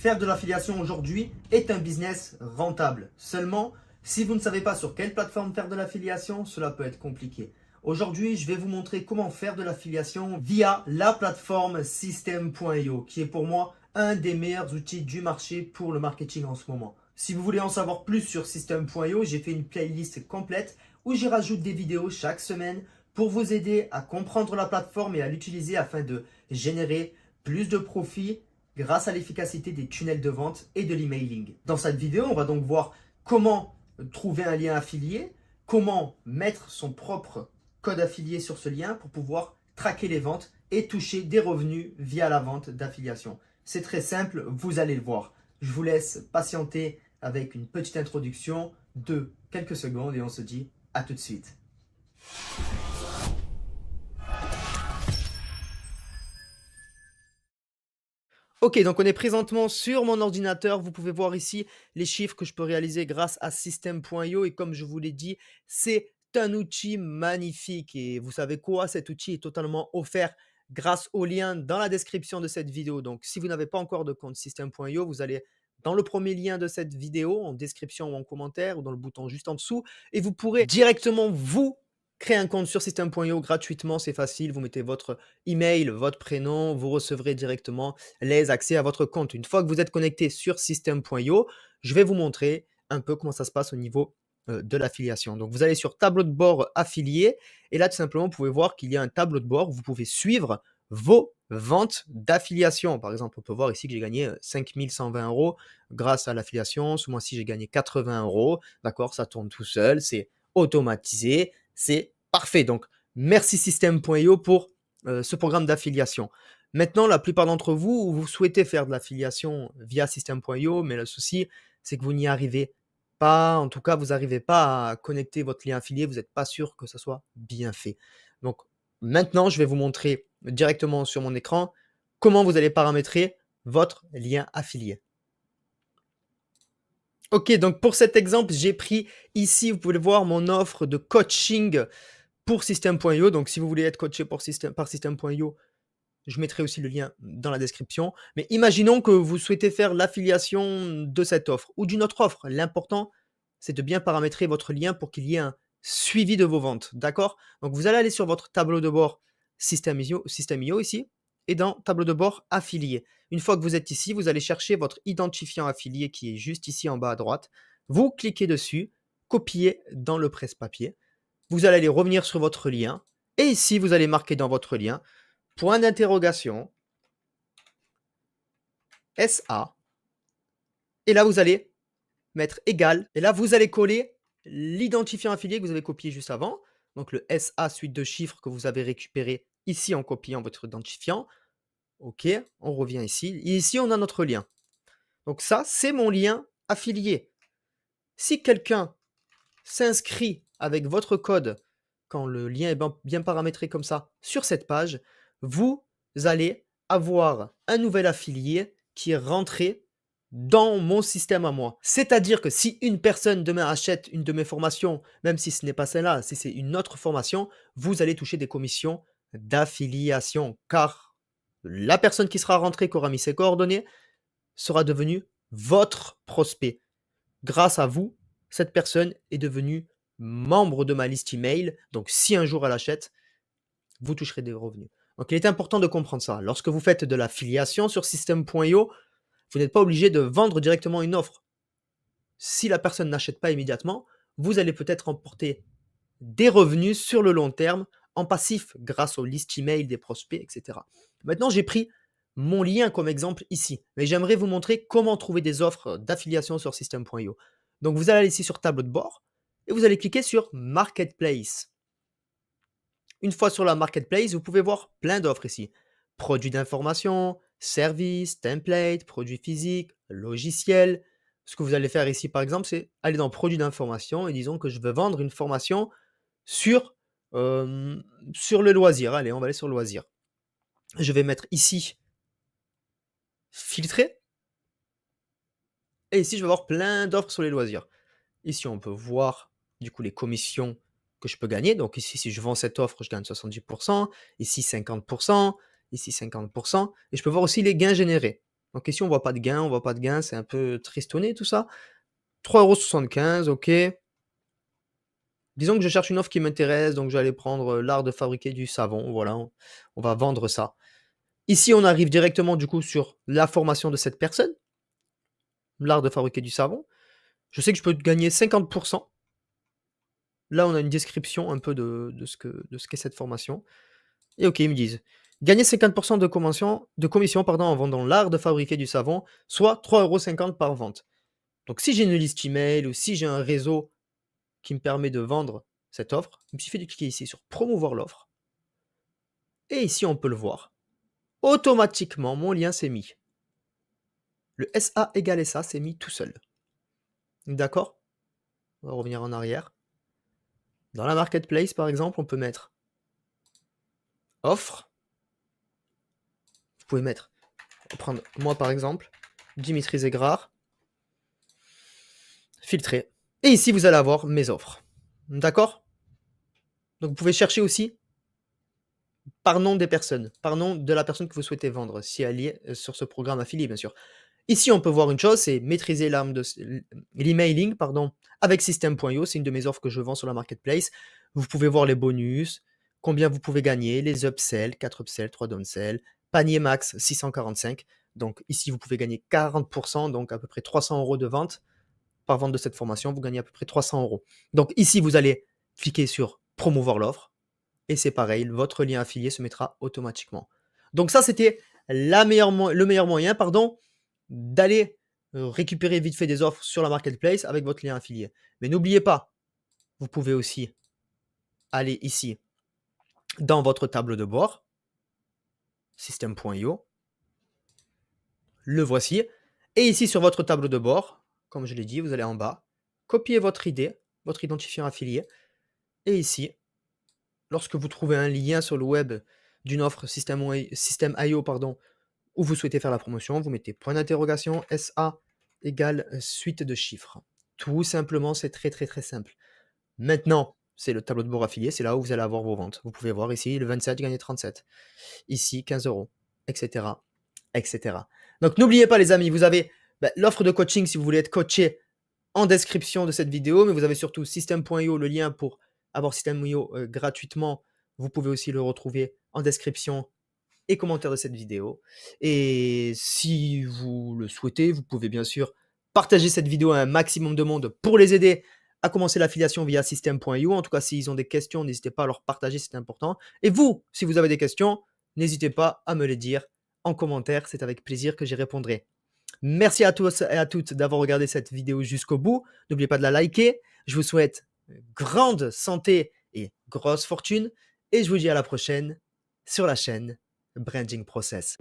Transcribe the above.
Faire de l'affiliation aujourd'hui est un business rentable. Seulement, si vous ne savez pas sur quelle plateforme faire de l'affiliation, cela peut être compliqué. Aujourd'hui, je vais vous montrer comment faire de l'affiliation via la plateforme System.io, qui est pour moi un des meilleurs outils du marché pour le marketing en ce moment. Si vous voulez en savoir plus sur System.io, j'ai fait une playlist complète où j'y rajoute des vidéos chaque semaine pour vous aider à comprendre la plateforme et à l'utiliser afin de générer plus de profits grâce à l'efficacité des tunnels de vente et de l'emailing. Dans cette vidéo, on va donc voir comment trouver un lien affilié, comment mettre son propre code affilié sur ce lien pour pouvoir traquer les ventes et toucher des revenus via la vente d'affiliation. C'est très simple, vous allez le voir. Je vous laisse patienter avec une petite introduction de quelques secondes et on se dit à tout de suite. Ok, donc on est présentement sur mon ordinateur. Vous pouvez voir ici les chiffres que je peux réaliser grâce à System.io. Et comme je vous l'ai dit, c'est un outil magnifique. Et vous savez quoi? Cet outil est totalement offert grâce au lien dans la description de cette vidéo. Donc, si vous n'avez pas encore de compte System.io, vous allez dans le premier lien de cette vidéo, en description ou en commentaire, ou dans le bouton juste en dessous. Et vous pourrez directement vous créer un compte sur System.io gratuitement. C'est facile. Vous mettez votre email, votre prénom, vous recevrez directement les accès à votre compte. Une fois que vous êtes connecté sur System.io, je vais vous montrer un peu comment ça se passe au niveau de l'affiliation. Donc, vous allez sur tableau de bord affilié et là, tout simplement, vous pouvez voir qu'il y a un tableau de bord où vous pouvez suivre vos ventes d'affiliation. Par exemple, on peut voir ici que j'ai gagné 5120 € grâce à l'affiliation. Ce mois-ci, j'ai gagné 80 €. D'accord, ça tourne tout seul, c'est automatisé, c'est parfait. Donc, merci System.io pour ce programme d'affiliation. Maintenant, la plupart d'entre vous, vous souhaitez faire de l'affiliation via System.io, mais le souci, c'est que vous n'y arrivez pas. En tout cas, vous n'arrivez pas à connecter votre lien affilié. Vous n'êtes pas sûr que ça soit bien fait. Donc, maintenant, je vais vous montrer directement sur mon écran comment vous allez paramétrer votre lien affilié. Ok, donc pour cet exemple, j'ai pris ici, vous pouvez le voir, mon offre de coaching pour System.io. Donc, si vous voulez être coaché par System.io, je mettrai aussi le lien dans la description. Mais imaginons que vous souhaitez faire l'affiliation de cette offre ou d'une autre offre. L'important, c'est de bien paramétrer votre lien pour qu'il y ait un suivi de vos ventes. D'accord? Donc, vous allez aller sur votre tableau de bord System.io ici et dans tableau de bord affilié. Une fois que vous êtes ici, vous allez chercher votre identifiant affilié qui est juste ici en bas à droite. Vous cliquez dessus, copiez dans le presse-papier. Vous allez aller revenir sur votre lien et ici, vous allez marquer dans votre lien point d'interrogation, SA, et là vous allez mettre égal, et là vous allez coller l'identifiant affilié que vous avez copié juste avant, donc le SA suite de chiffres que vous avez récupéré ici en copiant votre identifiant. Ok, on revient ici, et ici on a notre lien. Donc ça, c'est mon lien affilié. Si quelqu'un s'inscrit avec votre code, quand le lien est bien paramétré comme ça, sur cette page, vous allez avoir un nouvel affilié qui est rentré dans mon système à moi. C'est-à-dire que si une personne demain achète une de mes formations, même si ce n'est pas celle-là, si c'est une autre formation, vous allez toucher des commissions d'affiliation, car la personne qui sera rentrée, qui aura mis ses coordonnées, sera devenue votre prospect. Grâce à vous, cette personne est devenue membre de ma liste email. Donc, si un jour elle achète, vous toucherez des revenus. Donc, il est important de comprendre ça. Lorsque vous faites de l'affiliation sur System.io, vous n'êtes pas obligé de vendre directement une offre. Si la personne n'achète pas immédiatement, vous allez peut-être remporter des revenus sur le long terme en passif grâce aux listes email des prospects, etc. Maintenant, j'ai pris mon lien comme exemple ici, mais j'aimerais vous montrer comment trouver des offres d'affiliation sur System.io. Donc, vous allez aller ici sur tableau de bord et vous allez cliquer sur Marketplace. Une fois sur la Marketplace, vous pouvez voir plein d'offres ici. Produits d'information, services, templates, produits physiques, logiciels. Ce que vous allez faire ici, par exemple, c'est aller dans Produits d'information et disons que je veux vendre une formation sur, sur le loisir. Allez, on va aller sur le loisir. Je vais mettre ici filtrer. Et ici, je vais avoir plein d'offres sur les loisirs. Ici, on peut voir du coup les commissions que je peux gagner. Donc ici, si je vends cette offre, je gagne 70%. Ici, 50%. Ici, 50%. Et je peux voir aussi les gains générés. Donc ici, on voit pas de gain, on voit pas de gain, c'est un peu tristonné tout ça. 3,75 €, OK. Disons que je cherche une offre qui m'intéresse, donc je vais aller prendre, l'art de fabriquer du savon, voilà, on va vendre ça. Ici, on arrive directement du coup sur la formation de cette personne, l'art de fabriquer du savon. Je sais que je peux gagner 50. Là, on a une description un peu de ce qu'est cette formation et OK, ils me disent: «Gagner 50 de commission, pardon, en vendant l'art de fabriquer du savon, soit 3,50 € par vente». Donc si j'ai une liste email ou si j'ai un réseau qui me permet de vendre cette offre, il me suffit de cliquer ici sur «Promouvoir l'offre» et ici, on peut le voir. Automatiquement, mon lien s'est mis. Le SA égale SA s'est mis tout seul. D'accord? On va revenir en arrière. Dans la marketplace, par exemple, on peut mettre offre. Vous pouvez mettre, on va prendre moi par exemple, Dimitri Zegrar, filtrer. Et ici, vous allez avoir mes offres. D'accord? Donc, vous pouvez chercher aussi par nom des personnes, par nom de la personne que vous souhaitez vendre, si elle y est sur ce programme affilié, bien sûr. Ici, on peut voir une chose, c'est maîtriser l'arme de l'emailing, pardon, avec System.io. C'est une de mes offres que je vends sur la marketplace. Vous pouvez voir les bonus, combien vous pouvez gagner, les upsells, 4 upsells, 3 downsell, panier max 645. Donc ici, vous pouvez gagner 40%, donc à peu près 300 € de vente. Par vente de cette formation, vous gagnez à peu près 300 €. Donc ici, vous allez cliquer sur promouvoir l'offre et c'est pareil, votre lien affilié se mettra automatiquement. Donc ça, c'était le meilleur moyen, pardon, d'aller récupérer vite fait des offres sur la marketplace avec votre lien affilié. Mais n'oubliez pas, vous pouvez aussi aller ici dans votre tableau de bord, system.io, le voici. Et ici sur votre tableau de bord, comme je l'ai dit, vous allez en bas, copier votre ID, votre identifiant affilié. Et ici, lorsque vous trouvez un lien sur le web d'une offre System.io, pardon, où vous souhaitez faire la promotion, vous mettez point d'interrogation, SA égale suite de chiffres. Tout simplement, c'est très très très simple. Maintenant, c'est le tableau de bord affilié, c'est là où vous allez avoir vos ventes. Vous pouvez voir ici le 27 gagné 37, ici 15 €, etc. etc. Donc n'oubliez pas les amis, vous avez l'offre de coaching si vous voulez être coaché en description de cette vidéo, mais vous avez surtout System.io, le lien pour avoir System.io gratuitement. Vous pouvez aussi le retrouver en description et commentaire de cette vidéo. Et si vous le souhaitez, vous pouvez bien sûr partager cette vidéo à un maximum de monde pour les aider à commencer l'affiliation via System.io. En tout cas, s'ils ont des questions, n'hésitez pas à leur partager, c'est important. Et vous, si vous avez des questions, n'hésitez pas à me les dire en commentaire, c'est avec plaisir que j'y répondrai. Merci à tous et à toutes d'avoir regardé cette vidéo jusqu'au bout. N'oubliez pas de la liker. Je vous souhaite grande santé et grosse fortune. Et je vous dis à la prochaine sur la chaîne Branding Process.